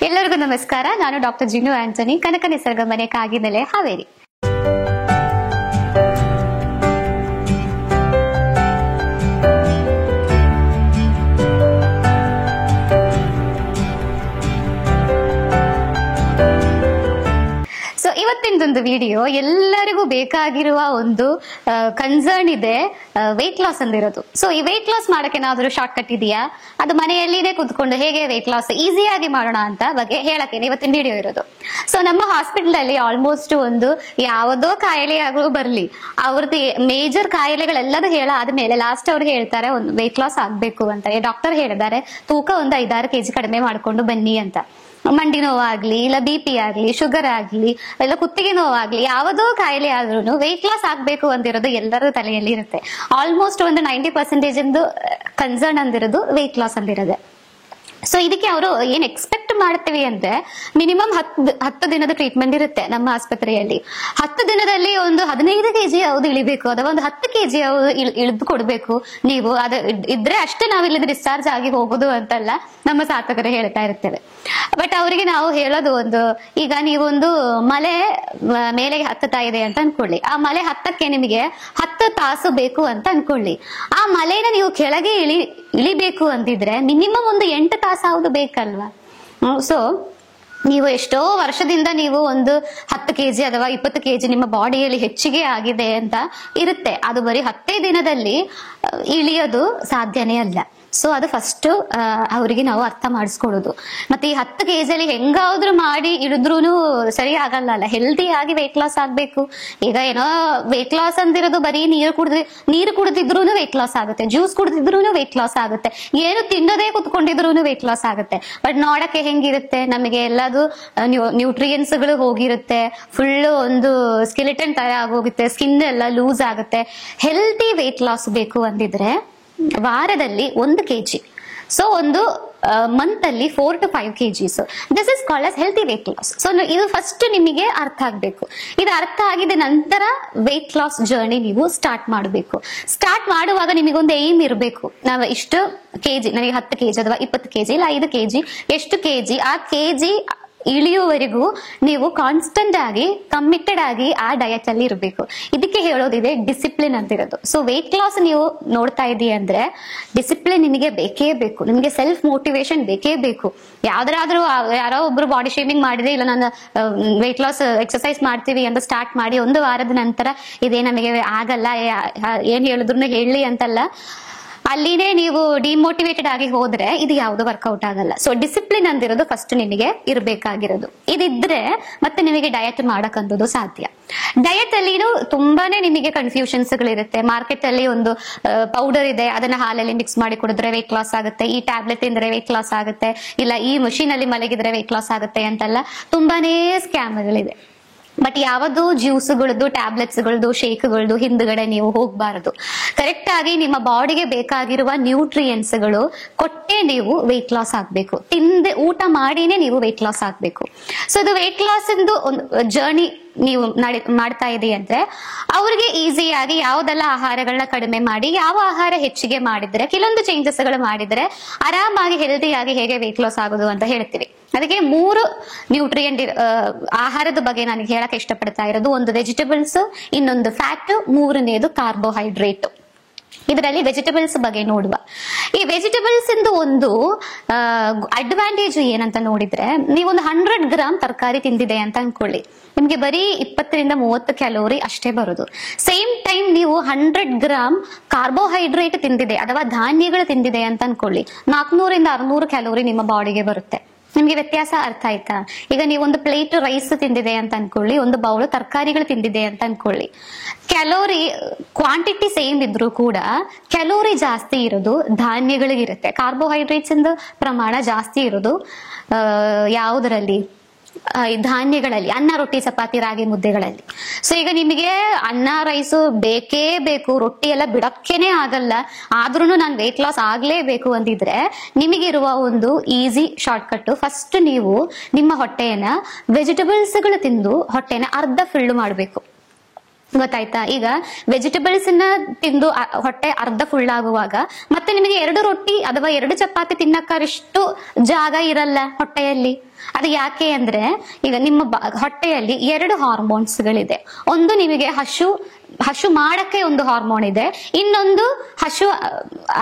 ಎಲ್ಲರಿಗೂ ನಮಸ್ಕಾರ. ನಾನು ಡಾಕ್ಟರ್ ಜಿನು ಆಂಟನಿ, ಕನಕ ನಿಸರ್ಗ ಮನೆ, ಕಾಗಿನೆಲೆ, ಹಾವೇರಿ. ಇವತ್ತಿನದೊಂದು ವಿಡಿಯೋ ಎಲ್ಲರಿಗೂ ಬೇಕಾಗಿರುವ ಒಂದು ಕನ್ಸರ್ನ್ ಇದೆ, ವೆಯ್ಟ್ ಲಾಸ್ ಅಂದಿರೋದು. ಸೊ ಈ ವೆಯ್ಟ್ ಲಾಸ್ ಮಾಡಕ್ಕೆ ಏನಾದ್ರೂ ಶಾರ್ಟ್ ಕಟ್ ಇದೆಯಾ, ಅದು ಮನೆಯಲ್ಲಿನೇ ಕುತ್ಕೊಂಡು ಹೇಗೆ ವೆಯ್ಟ್ ಲಾಸ್ ಈಸಿಯಾಗಿ ಮಾಡೋಣ ಅಂತ ಬಗ್ಗೆ ಹೇಳಕ್ಕೆ ಇವತ್ತಿನ ವಿಡಿಯೋ ಇರೋದು. ಸೊ ನಮ್ಮ ಹಾಸ್ಪಿಟಲ್ ಅಲ್ಲಿ ಆಲ್ಮೋಸ್ಟ್ ಒಂದು ಯಾವುದೋ ಕಾಯಿಲೆ ಆಗೋ ಬರ್ಲಿ, ಅವ್ರದ್ದು ಮೇಜರ್ ಕಾಯಿಲೆಗಳೆಲ್ಲದೂ ಹೇಳಾದ್ಮೇಲೆ ಲಾಸ್ಟ್ ಅವ್ರು ಹೇಳ್ತಾರೆ ಒಂದು ವೆಯ್ಟ್ ಲಾಸ್ ಆಗ್ಬೇಕು ಅಂತ. ಡಾಕ್ಟರ್ ಹೇಳಿದ್ದಾರೆ ತೂಕ ಒಂದು 5-6 kg ಕಡಿಮೆ ಮಾಡ್ಕೊಂಡು ಬನ್ನಿ ಅಂತ. ಮಂಡಿ ನೋವಾಗ್ಲಿ, ಇಲ್ಲ BP ಆಗ್ಲಿ, ಶುಗರ್ ಆಗ್ಲಿ, ಇಲ್ಲ ಕುತ್ತಿಗೆ ನೋವಾಗ್ಲಿ, ಯಾವುದೋ ಕಾಯಿಲೆ ಆದ್ರೂ ವೆಯ್ಟ್ ಲಾಸ್ ಆಗ್ಬೇಕು ಅಂದಿರೋದು ಎಲ್ಲರ ತಲೆಯಲ್ಲಿ ಇರುತ್ತೆ. ಆಲ್ಮೋಸ್ಟ್ ಒಂದು 90% ಕನ್ಸರ್ನ್ ಅಂದಿರೋದು ವೆಯ್ಟ್ ಲಾಸ್ ಅಂದಿರೋದೆ. ಸೊ ಇದಕ್ಕೆ ಅವರು ಏನ್ ಎಕ್ಸ್ಪೆಕ್ಟ್ ಮಾಡ್ತೀವಿ ಅಂದ್ರೆ ಮಿನಿಮಮ್ 10 ದಿನದ ಟ್ರೀಟ್ಮೆಂಟ್ ಇರುತ್ತೆ ನಮ್ಮ ಆಸ್ಪತ್ರೆಯಲ್ಲಿ. 10 ದಿನದಲ್ಲಿ ಒಂದು 15 kg ಯಾವ್ದು ಇಳಿಬೇಕು, ಅಥವಾ ಒಂದು 10 kg ಯಾವ್ದು ಇಳಿದು ಕೊಡ್ಬೇಕು ನೀವು. ಅದು ಇದ್ರೆ ಅಷ್ಟೇ ನಾವ್ ಇಲ್ಲಿಂದ ಡಿಸ್ಚಾರ್ಜ್ ಆಗಿ ಹೋಗೋದು ಅಂತಲ್ಲ ನಮ್ಮ ಸಾಧಕರು ಹೇಳ್ತಾ ಇರ್ತೇವೆ. ಬಟ್ ಅವರಿಗೆ ನಾವು ಹೇಳೋದು ಒಂದು, ಈಗ ನೀವೊಂದು ಮಲೆ ಮೇಲೆಗೆ ಹತ್ತುತ್ತಾ ಇದೆ ಅಂತ ಅನ್ಕೊಳ್ಳಿ. ಆ ಮಲೆ ಹತ್ತಕ್ಕೆ ನಿಮಗೆ 10 ತಾಸು ಬೇಕು ಅಂತ ಅನ್ಕೊಳ್ಳಿ. ಆ ಮಲೆನ ನೀವು ಕೆಳಗೆ ಇಳಿಬೇಕು ಅಂತಿದ್ರೆ ಮಿನಿಮಮ್ ಒಂದು 8 ತಾಸಾವುದು ಬೇಕಲ್ವಾ. ಸೊ ನೀವು ಎಷ್ಟೋ ವರ್ಷದಿಂದ ನೀವು ಒಂದು 10 kg ಅಥವಾ 20 kg ನಿಮ್ಮ ಬಾಡಿಯಲ್ಲಿ ಹೆಚ್ಚಿಗೆ ಆಗಿದೆ ಅಂತ ಇರುತ್ತೆ. ಅದು ಬರೀ 10 ದಿನದಲ್ಲಿ ಇಳಿಯೋದು ಸಾಧ್ಯನೇ ಅಲ್ಲ. ಸೊ ಅದು ಫಸ್ಟ್ ಅವರಿಗೆ ನಾವು ಅರ್ಥ ಮಾಡಿಸ್ಕೊಡೋದು. ಮತ್ತೆ ಈ 10 kg ಅಲ್ಲಿ ಹೆಂಗಾದ್ರೂ ಮಾಡಿ ಇಳಿದ್ರೂ ಸರಿ ಆಗಲ್ಲ ಅಲ್ಲ. ಹೆಲ್ದಿ ಆಗಿ ವೆಯ್ಟ್ ಲಾಸ್ ಆಗ್ಬೇಕು. ಈಗ ಏನೋ ವೆಯ್ಟ್ ಲಾಸ್ ಅಂದಿರೋದು ಬರೀ ನೀರು ಕುಡಿದಿದ್ರು ವೆಯ್ಟ್ ಲಾಸ್ ಆಗುತ್ತೆ, ಜ್ಯೂಸ್ ಕುಡಿದಿದ್ರು ವೆಯ್ಟ್ ಲಾಸ್ ಆಗುತ್ತೆ, ಏನು ತಿನ್ನೋದೇ ಕುತ್ಕೊಂಡಿದ್ರು ವೆಯ್ಟ್ ಲಾಸ್ ಆಗುತ್ತೆ. ಬಟ್ ನೋಡಕ್ಕೆ ಹೆಂಗಿರುತ್ತೆ, ನಮಗೆ ಎಲ್ಲದು ನ್ಯೂಟ್ರಿಯೆಂಟ್ಸ್ ಗಳು ಹೋಗಿರುತ್ತೆ, ಫುಲ್ ಒಂದು ಸ್ಕೆಲಿಟನ್ ತರ ಆಗೋಗುತ್ತೆ, ಸ್ಕಿನ್ ಎಲ್ಲ ಲೂಸ್ ಆಗುತ್ತೆ. ಹೆಲ್ದಿ ವೆಯ್ಟ್ ಲಾಸ್ ಬೇಕು ಅಂದಿದ್ರೆ ವಾರದಲ್ಲಿ 1 kg, ಸೊ ಒಂದು ಮಂತ್ ಅಲ್ಲಿ 4 to 5 kgs. This is called as healthy weight loss. So ಇದು ಫಸ್ಟ್ ನಿಮಗೆ ಅರ್ಥ ಆಗ್ಬೇಕು. ಇದು ಅರ್ಥ ಆಗಿದ ನಂತರ ವೆಯ್ಟ್ ಲಾಸ್ ಜರ್ನಿ ನೀವು ಸ್ಟಾರ್ಟ್ ಮಾಡಬೇಕು. ಸ್ಟಾರ್ಟ್ ಮಾಡುವಾಗ ನಿಮಗೊಂದು ಏಮ್ ಇರಬೇಕು, ನಾವು ಇಷ್ಟು kg, ನನಗೆ 10 kg ಅಥವಾ 20 kg ಇಲ್ಲ 5 kg, ಎಷ್ಟು kg, ಆ kg ಇಳಿಯುವವರೆಗೂ ನೀವು ಕಾನ್ಸ್ಟೆಂಟ್ ಆಗಿ ಕಮಿಟೆಡ್ ಆಗಿ ಆ ಡಯಟ್ ಅಲ್ಲಿ ಇರಬೇಕು. ಇದಕ್ಕೆ ಹೇಳೋದಿದೆ ಡಿಸಿಪ್ಲಿನ್ ಅಂತಿರೋದು. ಸೊ ವೆಯ್ಟ್ ಲಾಸ್ ನೀವು ನೋಡ್ತಾ ಇದೀಯ ಅಂದ್ರೆ ಡಿಸಿಪ್ಲಿನ್ ನಿಮಗೆ ಬೇಕೇ ಬೇಕು, ನಿಮಗೆ ಸೆಲ್ಫ್ ಮೋಟಿವೇಶನ್ ಬೇಕೇ ಬೇಕು. ಯಾರೋ ಒಬ್ರು ಬಾಡಿ ಶೇಮಿಂಗ್ ಮಾಡಿದ್ರೆ, ಇಲ್ಲ ನಾನು ವೆಯ್ಟ್ ಲಾಸ್ ಎಕ್ಸರ್ಸೈಸ್ ಮಾಡ್ತೀವಿ ಅಂತ ಸ್ಟಾರ್ಟ್ ಮಾಡಿ 1 ವಾರದ ನಂತರ ಇದೇ ನಮಗೆ ಆಗಲ್ಲ, ಏನ್ ಹೇಳಿದ್ರು ಹೇಳಿ ಅಂತಲ್ಲ, ಅಲ್ಲಿನೇ ನೀವು ಡಿಮೋಟಿವೇಟೆಡ್ ಆಗಿ ಹೋದ್ರೆ ಇದು ಯಾವ್ದು ವರ್ಕೌಟ್ ಆಗಲ್ಲ. ಸೊ ಡಿಸಿಪ್ಲಿನ್ ಅಂದಿರೋದು ಫಸ್ಟ್ ನಿಮಗೆ ಇರಬೇಕಾಗಿರೋದು. ಇದಿದ್ರೆ ಮತ್ತೆ ನಿಮಗೆ ಡಯಟ್ ಮಾಡಕ್ಕಂಥದ್ದು ಸಾಧ್ಯ. ಡಯಟ್ ಅಲ್ಲಿ ತುಂಬಾನೇ ನಿಮಗೆ ಕನ್ಫ್ಯೂಷನ್ಸ್ ಗಳಿರುತ್ತೆ. ಮಾರ್ಕೆಟ್ ಅಲ್ಲಿ ಒಂದು ಪೌಡರ್ ಇದೆ, ಅದನ್ನ ಹಾಲಲ್ಲಿ ಮಿಕ್ಸ್ ಮಾಡಿ ಕುಡಿದ್ರೆ ವೆಯ್ಟ್ ಲಾಸ್ ಆಗುತ್ತೆ, ಈ ಟ್ಯಾಬ್ಲೆಟ್ ತಿಂದ್ರೆ ವೆಯ್ಟ್ ಲಾಸ್ ಆಗುತ್ತೆ, ಇಲ್ಲ ಈ ಮಷೀನ್ ಅಲ್ಲಿ ಮಲಗಿದ್ರೆ ವೆಯ್ಟ್ ಲಾಸ್ ಆಗುತ್ತೆ ಅಂತೆಲ್ಲ ತುಂಬಾನೇ ಸ್ಕ್ಯಾಮ್ಗಳಿದೆ. ಬಟ್ ಯಾವುದು ಜ್ಯೂಸ್ಗಳದ್ದು, ಟ್ಯಾಬ್ಲೆಟ್ಸ್ಗಳದ್ದು, ಶೇಕ್ಗಳದ್ದು ಹಿಂದ್ಗಡೆ ನೀವು ಹೋಗ್ಬಾರದು. ಕರೆಕ್ಟ್ ಆಗಿ ನಿಮ್ಮ ಬಾಡಿಗೆ ಬೇಕಾಗಿರುವ ನ್ಯೂಟ್ರಿಯೆಂಟ್ಸ್ಗಳು ಕೊಟ್ಟೆ ನೀವು ವೆಯ್ಟ್ ಲಾಸ್ ಆಗ್ಬೇಕು. ಊಟ ಮಾಡಿನೇ ನೀವು ವೆಯ್ಟ್ ಲಾಸ್ ಆಗ್ಬೇಕು. ಸೊ ಇದು ವೆಯ್ಟ್ ಲಾಸ್ ಇಂದು ಒಂದು ಜರ್ನಿ ನೀವು ಮಾಡ್ತಾ ಇದೀಯ ಅಂದ್ರೆ ಅವ್ರಿಗೆ ಈಸಿಯಾಗಿ ಯಾವ್ದೆಲ್ಲ ಆಹಾರಗಳನ್ನ ಕಡಿಮೆ ಮಾಡಿ ಯಾವ ಆಹಾರ ಹೆಚ್ಚಿಗೆ ಮಾಡಿದ್ರೆ, ಕೆಲವೊಂದು ಚೇಂಜಸ್ ಗಳು ಮಾಡಿದ್ರೆ ಆರಾಮಾಗಿ ಹೆಲ್ದಿಯಾಗಿ ಹೇಗೆ ವೆಯ್ಟ್ ಲಾಸ್ ಆಗೋದು ಅಂತ ಹೇಳ್ತೀವಿ. ಅದಕ್ಕೆ 3 ನ್ಯೂಟ್ರಿಯೆಂಟ್ ಆಹಾರದ ಬಗ್ಗೆ ನಾನು ಹೇಳಕ್ ಇಷ್ಟಪಡ್ತಾ ಇರೋದು. ಒಂದು ವೆಜಿಟೇಬಲ್ಸ್, ಇನ್ನೊಂದು ಫ್ಯಾಟ್, 3ನೇದು ಕಾರ್ಬೋಹೈಡ್ರೇಟ್. ಇದರಲ್ಲಿ ವೆಜಿಟೇಬಲ್ಸ್ ಬಗ್ಗೆ ನೋಡುವ. ಈ ವೆಜಿಟೇಬಲ್ಸ್ ಇಂದು ಒಂದು ಅಡ್ವಾಂಟೇಜ್ ಏನಂತ ನೋಡಿದ್ರೆ, ನೀವೊಂದು 100 ಗ್ರಾಮ್ ತರಕಾರಿ ತಿಂದಿದೆ ಅಂತ ಅನ್ಕೊಳ್ಳಿ, ನಿಮ್ಗೆ ಬರೀ 20 to 30 ಕ್ಯಾಲೋರಿ ಅಷ್ಟೇ ಬರೋದು. ಸೇಮ್ ಟೈಮ್ ನೀವು 100 ಗ್ರಾಮ್ ಕಾರ್ಬೋಹೈಡ್ರೇಟ್ ತಿಂದಿದೆ ಅಥವಾ ಧಾನ್ಯಗಳು ತಿಂದಿದೆ ಅಂತ ಅನ್ಕೊಳ್ಳಿ, 400 to 600 ಕ್ಯಾಲೋರಿ ನಿಮ್ಮ ಬಾಡಿಗೆ ಬರುತ್ತೆ. ನಿಮ್ಗೆ ವ್ಯತ್ಯಾಸ ಅರ್ಥ ಆಯ್ತಾ? ಈಗ ನೀವೊಂದು ಪ್ಲೇಟ್ ರೈಸ್ ತಿಂದಿದೆ ಅಂತ ಅನ್ಕೊಳ್ಳಿ, ಒಂದು ಬೌಲ್ ತರಕಾರಿಗಳು ತಿಂದಿದೆ ಅಂತ ಅನ್ಕೊಳ್ಳಿ, ಕ್ಯಾಲೋರಿ ಕ್ವಾಂಟಿಟಿ ಸೇಮ್ ಇದ್ರೂ ಕೂಡ ಕ್ಯಾಲೋರಿ ಜಾಸ್ತಿ ಇರೋದು ಧಾನ್ಯಗಳಿಗಿರುತ್ತೆ. ಕಾರ್ಬೋಹೈಡ್ರೇಟ್ಸ್ ಇಂದ ಪ್ರಮಾಣ ಜಾಸ್ತಿ ಇರೋದು ಯಾವುದರಲ್ಲಿ? ಧಾನ್ಯಗಳಲ್ಲಿ, ಅನ್ನ, ರೊಟ್ಟಿ, ಚಪಾತಿ, ರಾಗಿ ಮುದ್ದೆಗಳಲ್ಲಿ. ಸೊ ಈಗ ನಿಮಗೆ ಅನ್ನ ರೈಸು ಬೇಕೇ ಬೇಕು, ರೊಟ್ಟಿ ಎಲ್ಲ ಬಿಡಕ್ಕೇನೆ ಆಗಲ್ಲ, ಆದ್ರೂ ನಾನು ವೆಯ್ಟ್ ಲಾಸ್ ಆಗ್ಲೇಬೇಕು ಅಂದಿದ್ರೆ ನಿಮಗಿರುವ ಒಂದು ಈಸಿ ಶಾರ್ಟ್ ಕಟ್, ಫಸ್ಟ್ ನೀವು ನಿಮ್ಮ ಹೊಟ್ಟೆಯನ್ನ ವೆಜಿಟೇಬಲ್ಸ್ ಗಳು ತಿಂದು ಹೊಟ್ಟೆನ ಅರ್ಧ ಫಿಲ್ ಮಾಡಬೇಕು. ಗೊತ್ತಾಯ್ತಾ? ಈಗ ವೆಜಿಟೇಬಲ್ಸ್ ನ ತಿಂದು ಹೊಟ್ಟೆ ಅರ್ಧ ಫುಲ್ ಆಗುವಾಗ ಮತ್ತೆ ನಿಮಗೆ 2 ರೊಟ್ಟಿ ಅಥವಾ 2 ಚಪಾತಿ ತಿನ್ನಕ್ಕಷ್ಟು ಜಾಗ ಇರಲ್ಲ ಹೊಟ್ಟೆಯಲ್ಲಿ. ಅದು ಯಾಕೆ ಅಂದ್ರೆ ಈಗ ನಿಮ್ಮ ಹೊಟ್ಟೆಯಲ್ಲಿ 2 ಹಾರ್ಮೋನ್ಸ್ ಗಳಿದೆ. ಒಂದು ನಿಮಗೆ ಹಶು ಮಾಡಕ್ಕೆ ಒಂದು ಹಾರ್ಮೋನ್ ಇದೆ, ಇನ್ನೊಂದು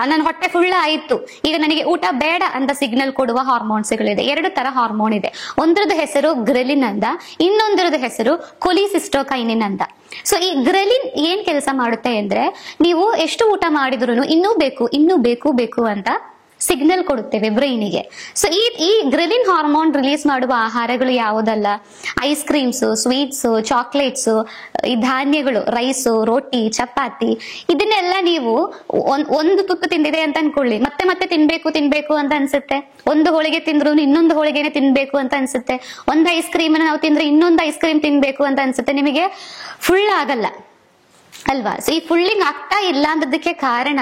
ನನ್ನ ಹೊಟ್ಟೆ ಫುಲ್ ಆಯ್ತು ಈಗ ನನಗೆ ಊಟ ಬೇಡ ಅಂತ ಸಿಗ್ನಲ್ ಕೊಡುವ ಹಾರ್ಮೋನ್ಸ್ ಗಳಿದೆ. 2 ತರ ಹಾರ್ಮೋನ್ ಇದೆ. ಒಂದ್ರದ್ದು ಹೆಸರು ಗ್ರೆಲಿನ್ ಅಂತ, ಇನ್ನೊಂದರದ್ದು ಹೆಸರು ಕೊಲಿಸಿಸ್ಟೋಕೈನಿನ್ ಅಂತ. ಸೊ ಈ ಗ್ರೆಲಿನ್ ಏನ್ ಕೆಲಸ ಮಾಡುತ್ತೆ ಅಂದ್ರೆ ನೀವು ಎಷ್ಟು ಊಟ ಮಾಡಿದ್ರು ಇನ್ನೂ ಬೇಕು ಅಂತ ಸಿಗ್ನಲ್ ಕೊಡುತ್ತೇವೆ ಬ್ರೈನಿಗೆ. ಸೊ ಈ ಗ್ರೆಲಿನ್ ಹಾರ್ಮೋನ್ ರಿಲೀಸ್ ಮಾಡುವ ಆಹಾರಗಳು ಯಾವುದಲ್ಲ? ಐಸ್ ಕ್ರೀಮ್ಸ್, ಸ್ವೀಟ್ಸ್, ಚಾಕ್ಲೇಟ್ಸ್, ಈ ಧಾನ್ಯಗಳು, ರೈಸು, ರೋಟಿ, ಚಪಾತಿ, ಇದನ್ನೆಲ್ಲ ನೀವು ಒಂದು ತುತ್ತು ತಿಂದಿದೆ ಅಂತ ಅನ್ಕೊಳ್ಳಿ, ಮತ್ತೆ ತಿನ್ಬೇಕು ಅಂತ ಅನ್ಸುತ್ತೆ. ಒಂದು ಹೋಳಿಗೆ ತಿಂದ್ರು ಇನ್ನೊಂದು ಹೋಳಿಗೆನೆ ತಿನ್ಬೇಕು ಅಂತ ಅನ್ಸುತ್ತೆ. ಒಂದು ಐಸ್ ಕ್ರೀಮ್ ನಾವು ತಿಂದ್ರೆ ಇನ್ನೊಂದು ಐಸ್ ಕ್ರೀಮ್ ತಿನ್ಬೇಕು ಅಂತ ಅನ್ಸುತ್ತೆ. ನಿಮಗೆ ಫುಲ್ ಆಗಲ್ಲ ಅಲ್ವಾ? ಸೊ ಈ ಫುಲ್ಲಿಂಗ್ ಆಗ್ತಾ ಇಲ್ಲ ಅನ್ನೋದಕ್ಕೆ ಕಾರಣ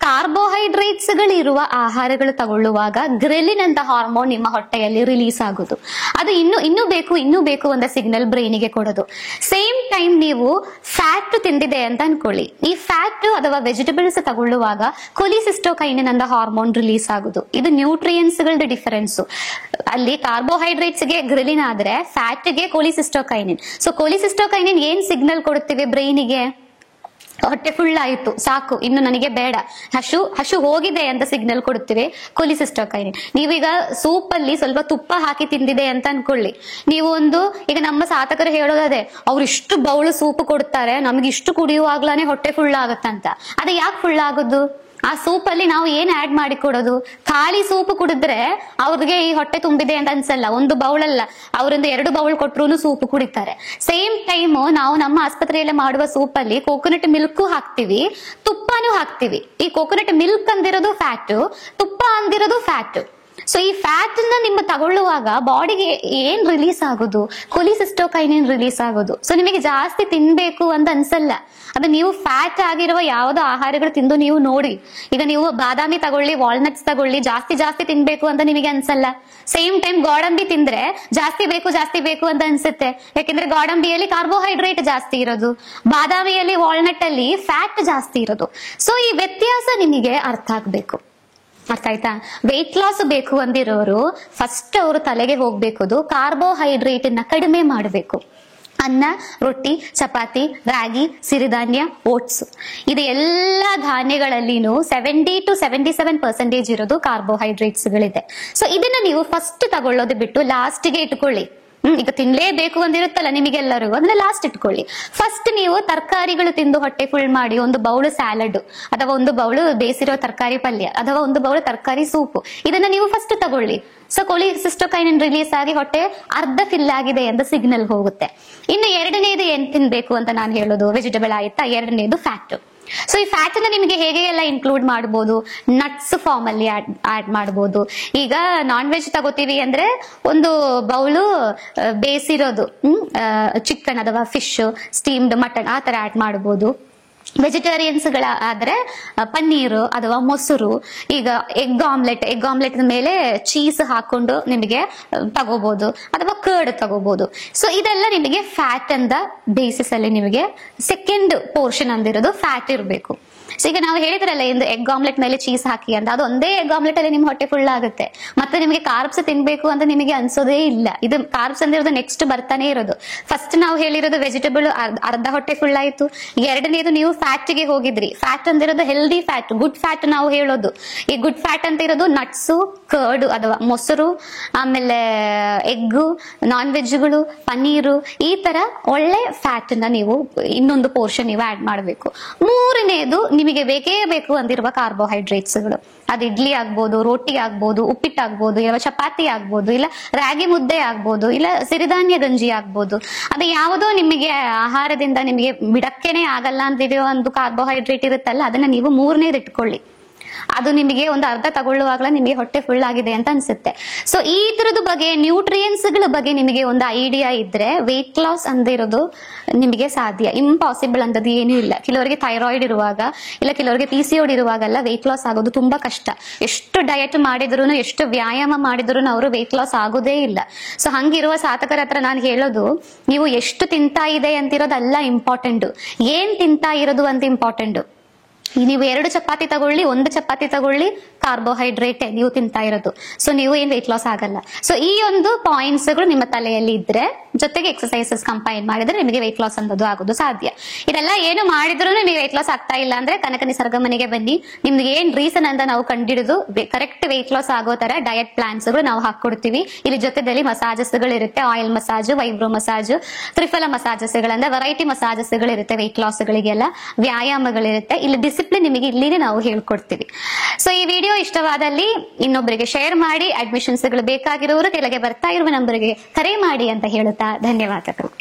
ಕಾರ್ಬೋಹೈಡ್ರೇಟ್ಸ್ ಗಳಿರುವ ಆಹಾರಗಳು ತಗೊಳ್ಳುವಾಗ ಗ್ರೆಲಿನ್ ಅಂತ ಹಾರ್ಮೋನ್ ನಿಮ್ಮ ಹೊಟ್ಟೆಯಲ್ಲಿ ರಿಲೀಸ್ ಆಗೋದು. ಅದು ಇನ್ನೂ ಬೇಕು ಅಂತ ಸಿಗ್ನಲ್ ಬ್ರೈನಿಗೆ ಕೊಡೋದು. ಸೇಮ್ ಟೈಮ್ ನೀವು ಫ್ಯಾಟ್ ತಿಂದಿದೆ ಅಂತ ಅನ್ಕೊಳ್ಳಿ, ಈ ಫ್ಯಾಟ್ ಅಥವಾ ವೆಜಿಟೇಬಲ್ಸ್ ತಗೊಳ್ಳುವಾಗ ಕೊಲಿಸಿಸ್ಟೋಕೈನಿನ್ ಅಂತ ಹಾರ್ಮೋನ್ ರಿಲೀಸ್ ಆಗೋದು. ಇದು ನ್ಯೂಟ್ರಿಯೆಂಟ್ಸ್ ಗಳದ್ದು ಡಿಫರೆನ್ಸ್. ಅಲ್ಲಿ ಕಾರ್ಬೋಹೈಡ್ರೇಟ್ಸ್ ಗೆ ಗ್ರೆಲಿನ್ ಆದ್ರೆ ಫ್ಯಾಟ್ ಗೆ ಕೊಲಿಸಿಸ್ಟೋಕೈನಿನ್. ಸೊ ಕೊಲಿಸಿಸ್ಟೋಕೈನಿನ್ ಏನ್ ಸಿಗ್ನಲ್ ಕೊಡುತ್ತೇವೆ ಬ್ರೈನಿಗೆ? ಹೊಟ್ಟೆ ಫುಲ್ ಆಯ್ತು, ಸಾಕು, ಇನ್ನು ನನಗೆ ಬೇಡ, ಹಶು ಹೋಗಿದೆ ಅಂತ ಸಿಗ್ನಲ್ ಕೊಡುತ್ತೇವೆ ಕೊಲಿಸಿಸ್ಟೋಕೈನಿನ್. ನೀವೀಗ ಸೂಪ್ ಅಲ್ಲಿ ಸ್ವಲ್ಪ ತುಪ್ಪ ಹಾಕಿ ತಿಂದಿದೆ ಅಂತ ಅನ್ಕೊಳ್ಳಿ, ನೀವು ಈಗ ನಮ್ಮ ಸಾಧಕರು ಹೇಳೋದೇ, ಅವ್ರು ಇಷ್ಟು ಬೌಲ್ ಸೂಪ್ ಕೊಡ್ತಾರೆ, ನಮ್ಗೆ ಇಷ್ಟು ಕುಡಿಯುವಾಗ್ಲಾನೆ ಹೊಟ್ಟೆ ಫುಲ್ ಆಗತ್ತಂತ. ಅದು ಯಾಕೆ ಫುಲ್ ಆಗೋದು? ಆ ಸೂಪ್ ಅಲ್ಲಿ ನಾವು ಏನ್ ಆಡ್ ಮಾಡಿ ಕೊಡೋದು? ಖಾಲಿ ಸೂಪ್ ಕುಡಿದ್ರೆ ಅವ್ರಿಗೆ ಈ ಹೊಟ್ಟೆ ತುಂಬಿದೆ ಅಂತ ಅನ್ಸಲ್ಲ. ಒಂದು ಬೌಲ್ ಅಲ್ಲ, ಅವರಿಂದ 2 ಬೌಲ್ ಕೊಟ್ರು ಸೂಪ್ ಕುಡಿತಾರೆ. ಸೇಮ್ ಟೈಮ್ ನಾವು ನಮ್ಮ ಆಸ್ಪತ್ರೆಯಲ್ಲಿ ಮಾಡುವ ಸೂಪ್ ಅಲ್ಲಿ ಕೋಕೋನಟ್ ಮಿಲ್ಕ್ ಹಾಕ್ತಿವಿ, ತುಪ್ಪನೂ ಹಾಕ್ತಿವಿ. ಈ ಕೋಕೋನಟ್ ಮಿಲ್ಕ್ ಅಂದಿರೋದು ಫ್ಯಾಟ್, ತುಪ್ಪ ಅಂದಿರೋದು ಫ್ಯಾಟ್. ಸೊ ಈ ಫ್ಯಾಟ್ ನ ನಿಮ್ಮ ತಗೊಳ್ಳುವಾಗ ಬಾಡಿಗೆ ಏನ್ ರಿಲೀಸ್ ಆಗೋದು? ಕೊಲಿಸಿಸ್ಟೋಕೈನಿನ್ ರಿಲೀಸ್ ಆಗೋದು. ಸೊ ನಿಮಗೆ ಜಾಸ್ತಿ ತಿನ್ಬೇಕು ಅಂತ ಅನ್ಸಲ್ಲ. ಅದು ನೀವು ಫ್ಯಾಟ್ ಆಗಿರುವ ಯಾವ್ದೋ ಆಹಾರಗಳು ತಿಂದು ನೀವು ನೋಡಿ. ಈಗ ನೀವು ಬಾದಾಮಿ ತಗೊಳ್ಳಿ, ವಾಲ್ನಟ್ಸ್ ತಗೊಳ್ಳಿ, ಜಾಸ್ತಿ ತಿನ್ಬೇಕು ಅಂತ ನಿಮಗೆ ಅನ್ಸಲ್ಲ. ಸೇಮ್ ಟೈಮ್ ಗೋಡಂಬಿ ತಿಂದ್ರೆ ಜಾಸ್ತಿ ಬೇಕು ಅಂತ ಅನ್ಸುತ್ತೆ. ಯಾಕೆಂದ್ರೆ ಗೋಡಂಬಿಯಲ್ಲಿ ಕಾರ್ಬೋಹೈಡ್ರೇಟ್ ಜಾಸ್ತಿ ಇರೋದು, ಬಾದಾಮಿಯಲ್ಲಿ, ವಾಲ್ನಟ್ ಅಲ್ಲಿ ಫ್ಯಾಟ್ ಜಾಸ್ತಿ ಇರೋದು. ಸೊ ಈ ವ್ಯತ್ಯಾಸ ನಿಮಗೆ ಅರ್ಥ ಆಗ್ಬೇಕು. ಅರ್ಥ ಆಯ್ತಾ? ವೆಯ್ಟ್ ಲಾಸ್ ಬೇಕು ಅಂದಿರೋರು ಫಸ್ಟ್ ಅವರು ತಲೆಗೆ ಹೋಗ್ಬೇಕು ಕಾರ್ಬೋಹೈಡ್ರೇಟ್ ನ ಕಡಿಮೆ ಮಾಡಬೇಕು. ಅನ್ನ, ರೊಟ್ಟಿ, ಚಪಾತಿ, ರಾಗಿ, ಸಿರಿಧಾನ್ಯ, ಓಟ್ಸ್, ಇದು ಎಲ್ಲ ಧಾನ್ಯಗಳಲ್ಲಿನೂ 70 to 77% ಇರೋದು ಕಾರ್ಬೋಹೈಡ್ರೇಟ್ಸ್ ಗಳಿದೆ. ಸೊ ಇದನ್ನ ನೀವು ಫಸ್ಟ್ ತಗೊಳ್ಳೋದು ಬಿಟ್ಟು ಲಾಸ್ಟ್ಗೆ ಇಟ್ಕೊಳ್ಳಿ. ಈಗ ತಿನ್ಲೇಬೇಕು ಅಂದಿರುತ್ತಲ್ಲ ನಿಮಗೆಲ್ಲರಿಗೂ, ಅದನ್ನ ಲಾಸ್ಟ್ ಇಟ್ಕೊಳ್ಳಿ. ಫಸ್ಟ್ ನೀವು ತರಕಾರಿಗಳು ತಿಂದು ಹೊಟ್ಟೆ ಫುಲ್ ಮಾಡಿ, ಒಂದು ಬೌಲ್ ಸ್ಯಾಲಡ್ ಅಥವಾ ಒಂದು ಬೌಲ್ ಬೇಯಿಸಿರೋ ತರಕಾರಿ ಪಲ್ಯ ಅಥವಾ ಒಂದು ಬೌಲ್ ತರಕಾರಿ ಸೂಪ್, ಇದನ್ನ ನೀವು ಫಸ್ಟ್ ತಗೊಳ್ಳಿ. ಸೊ ಕೊಲಿಸಿಸ್ಟೋಕೈನಿನ್ ರಿಲೀಸ್ ಆಗಿ ಹೊಟ್ಟೆ ಅರ್ಧ ಫಿಲ್ ಆಗಿದೆ ಅಂತ ಸಿಗ್ನಲ್ ಹೋಗುತ್ತೆ. ಇನ್ನು ಎರಡನೇದು ಏನ್ ತಿನ್ಬೇಕು ಅಂತ ನಾನು ಹೇಳೋದು, ವೆಜಿಟೇಬಲ್ ಆಯ್ತಾ, ಎರಡನೇದು ಫ್ಯಾಟ್. ಸೊ ಈ ಫ್ಯಾಟ್ ಅನ್ನ ನಿಮಗೆ ಹೇಗೆ ಎಲ್ಲ ಇನ್ಕ್ಲೂಡ್ ಮಾಡಬಹುದು? ನಟ್ಸ್ ಫಾರ್ಮ್ ಅಲ್ಲಿ ಆಡ್ ಮಾಡಬಹುದು. ಈಗ ನಾನ್ ವೆಜ್ ತಗೋತೀವಿ ಅಂದ್ರೆ ಒಂದು ಬೌಲು ಬೇಯಿಸಿರೋದು ಚಿಕನ್ ಅಥವಾ ಫಿಶ್, ಸ್ಟೀಮ್ಡ್ ಮಟನ್, ಆ ತರ ಆಡ್ ಮಾಡಬಹುದು. ವೆಜಿಟೇರಿಯನ್ಸ್ ಗಳ ಆದ್ರೆ ಪನ್ನೀರು ಅಥವಾ ಮೊಸರು, ಈಗ ಎಗ್ ಆಮ್ಲೆಟ್ ಮೇಲೆ ಚೀಸ್ ಹಾಕೊಂಡು ನಿಮಗೆ ತಗೋಬಹುದು, ಅಥವಾ ಕರ್ಡ್ ತಗೋಬಹುದು. ಸೊ ಇದೆಲ್ಲ ನಿಮಗೆ ಫ್ಯಾಟ್ ಅಂದ ಬೇಸಿಸ್ ಅಲ್ಲಿ ನಿಮಗೆ ಸೆಕೆಂಡ್ ಪೋರ್ಷನ್ ಅಂದಿರೋದು ಫ್ಯಾಟ್ ಇರಬೇಕು. ಸೊ ಈಗ ನಾವು ಹೇಳಿದ್ರಲ್ಲ ಒಂದು ಎಗ್ ಆಮ್ಲೆಟ್ ಮೇಲೆ ಚೀಸ್ ಹಾಕಿ ಅಂತ, ಅದು ಒಂದೇ ಎಗ್ ಆಮ್ಲೆಟ್ ಅಲ್ಲಿ ನಿಮ್ ಹೊಟ್ಟೆ ಫುಲ್ ಆಗುತ್ತೆ. ಮತ್ತೆ ನಿಮಗೆ ಕಾರ್ಬ್ಸ್ ತಿನ್ಬೇಕು ಅಂತ ನಿಮಗೆ ಅನ್ಸೋದೇ ಇಲ್ಲ. ಇದು ಕಾರ್ಬ್ಸ್ ಅಂದಿರೋದು ನೆಕ್ಸ್ಟ್ ಬರ್ತಾನೆ ಇರೋದು. ಫಸ್ಟ್ ನಾವು ಹೇಳಿರೋದು ವೆಜಿಟೇಬಲ್ ಅರ್ಧ ಹೊಟ್ಟೆ ಫುಲ್ ಆಯ್ತು. ಎರಡನೇದು ನೀವು ಫ್ಯಾಟ್ ಗೆ ಹೋಗಿದ್ರಿ. ಫ್ಯಾಟ್ ಅಂದಿರೋದು ಹೆಲ್ದಿ ಫ್ಯಾಟ್, ಗುಡ್ ಫ್ಯಾಟ್ ನಾವು ಹೇಳೋದು. ಈ ಗುಡ್ ಫ್ಯಾಟ್ ಅಂತ ಇರೋದು ನಟ್ಸು, ಕರ್ಡ್ ಅಥವಾ ಮೊಸರು, ಆಮೇಲೆ ಎಗ್ಗು, ನಾನ್ ವೆಜ್ಗಳು, ಪನ್ನೀರು, ಈ ತರ ಒಳ್ಳೆ ಫ್ಯಾಟ್ ನ ನೀವು ಇನ್ನೊಂದು ಪೋರ್ಷನ್ ನೀವು ಆಡ್ ಮಾಡಬೇಕು. ಮೂರನೇದು ನಿಮಗೆ ಬೇಕೇ ಬೇಕು ಅಂದಿರುವ ಕಾರ್ಬೋಹೈಡ್ರೇಟ್ಸ್ ಗಳು. ಅದು ಇಡ್ಲಿ ಆಗ್ಬೋದು, ರೋಟಿ ಆಗ್ಬೋದು, ಉಪ್ಪಿಟ್ಟಾಗ್ಬೋದು, ಇಲ್ಲ ಚಪಾತಿ ಆಗ್ಬೋದು, ಇಲ್ಲ ರಾಗಿ ಮುದ್ದೆ ಆಗ್ಬೋದು, ಇಲ್ಲ ಸಿರಿಧಾನ್ಯ ಗಂಜಿ ಆಗ್ಬೋದು. ಅದು ಯಾವುದೋ ನಿಮಗೆ ಆಹಾರದಿಂದ ನಿಮಗೆ ಬಿಡಕ್ಕೇನೆ ಆಗಲ್ಲ ಅಂತಿದೆಯೋ ಒಂದು ಕಾರ್ಬೋಹೈಡ್ರೇಟ್ ಇರುತ್ತಲ್ಲ, ಅದನ್ನ ನೀವು ಮೂರನೇದು ಇಟ್ಕೊಳ್ಳಿ. ಅದು ನಿಮಗೆ ಒಂದು ಅರ್ಧ ತಗೊಳ್ಳುವಾಗಲೇ ನಿಮಗೆ ಹೊಟ್ಟೆ ಫುಲ್ ಆಗಿದೆ ಅಂತ ಅನ್ಸುತ್ತೆ. ಸೊ ಈ ತರದ ಬಗ್ಗೆ ನ್ಯೂಟ್ರಿಯೆಂಟ್ಸ್ ಗಳ ಬಗ್ಗೆ ನಿಮಗೆ ಒಂದು ಐಡಿಯಾ ಇದ್ರೆ ವೆಯ್ಟ್ ಲಾಸ್ ಅಂದಿರೋದು ನಿಮಗೆ ಸಾಧ್ಯ. ಇಂಪಾಸಿಬಲ್ ಅಂತದ್ದು ಏನೂ ಇಲ್ಲ. ಕೆಲವರಿಗೆ ಥೈರಾಯ್ಡ್ ಇರುವಾಗ ಇಲ್ಲ ಕೆಲವರಿಗೆ PCOD ಇರುವಾಗೆಲ್ಲ ವೆಯ್ಟ್ ಲಾಸ್ ಆಗೋದು ತುಂಬಾ ಕಷ್ಟ. ಎಷ್ಟು ಡಯಟ್ ಮಾಡಿದ್ರು ಎಷ್ಟು ವ್ಯಾಯಾಮ ಮಾಡಿದ್ರು ಅವರು ವೆಯ್ಟ್ ಲಾಸ್ ಆಗೋದೇ ಇಲ್ಲ. ಸೊ ಹಂಗಿರುವ ಸಾಧಕರ ಹತ್ರ ನಾನು ಹೇಳೋದು, ನೀವು ಎಷ್ಟು ತಿಂತಾ ಇದೆ ಅಂತಿರೋದಲ್ಲ ಇಂಪಾರ್ಟೆಂಟ್, ಏನ್ ತಿಂತಾ ಇರೋದು ಅಂತ ಇಂಪಾರ್ಟೆಂಟ್. ನೀವು 2 ಚಪಾತಿ ತಗೊಳ್ಳಿ, 1 ಚಪಾತಿ ತಗೊಳ್ಳಿ, ಕಾರ್ಬೋಹೈಡ್ರೇಟ್ ನೀವು ತಿಂತಾ ಇರೋದು. ಸೊ ನೀವು ಏನ್ ವೆಯ್ಟ್ ಲಾಸ್ ಆಗಲ್ಲ. ಸೊ ಈ ಒಂದು ಪಾಯಿಂಟ್ಸ್ ಗಳು ನಿಮ್ಮ ತಲೆಯಲ್ಲಿ ಇದ್ರೆ, ಜೊತೆಗೆ ಎಕ್ಸರ್ಸೈಸಸ್ ಕಂಪೈನ್ ಮಾಡಿದ್ರೆ ನಿಮಗೆ ವೆಯ್ಟ್ ಲಾಸ್ ಅನ್ನೋದು ಆಗೋದು ಸಾಧ್ಯ. ಇದೆಲ್ಲ ಏನು ಮಾಡಿದ್ರು ನೀವು ವೆಯ್ಟ್ ಲಾಸ್ ಆಗ್ತಾ ಇಲ್ಲ ಅಂದ್ರೆ ಕನಕ ನಿಸರ್ಗ ಮನೆಗೆ ಬನ್ನಿ. ನಿಮ್ಗೆ ಏನ್ ರೀಸನ್ ಅಂತ ನಾವು ಕಂಡಿಡಿದು ಕರೆಕ್ಟ್ ವೆಯ್ಟ್ ಲಾಸ್ ಆಗೋ ತರ ಡಯಟ್ ಪ್ಲಾನ್ಸ್ ಗಳು ನಾವು ಹಾಕೊಡ್ತೀವಿ. ಇಲ್ಲಿ ಜೊತೆದಲ್ಲಿ ಮಸಾಜಸ್ ಗಳು ಇರುತ್ತೆ, oil massage, vibro massage, triphala massages ಗಳಂದ್ರೆ ವೆರೈಟಿ ಮಸಾಜಸ್ ಗಳಿರುತ್ತೆ. ವೆಯ್ಟ್ ಲಾಸ್ ಗಳಿಗೆಲ್ಲ ವ್ಯಾಯಾಮಗಳಿರುತ್ತೆ. ಇಲ್ಲಿ ಡಿಸಿಪ್ಲಿನ್ ನಿಮಗೆ ಇಲ್ಲಿನೇ ನಾವು ಹೇಳ್ಕೊಡ್ತೀವಿ. ಸೊ ಈ ವಿಡಿಯೋ ಇಷ್ಟವಾದಲ್ಲಿ ಇನ್ನೊಬ್ಬರಿಗೆ ಶೇರ್ ಮಾಡಿ. ಅಡ್ಮಿಷನ್ಸ್ ಗಳು ಬೇಕಾಗಿರೋರು ಕೆಳಗೆ ಬರ್ತಾ ಇರುವ ನಂಬರ್ಗೆ ಕರೆ ಮಾಡಿ ಅಂತ ಹೇಳುತ್ತಾ ಧನ್ಯವಾದಗಳು.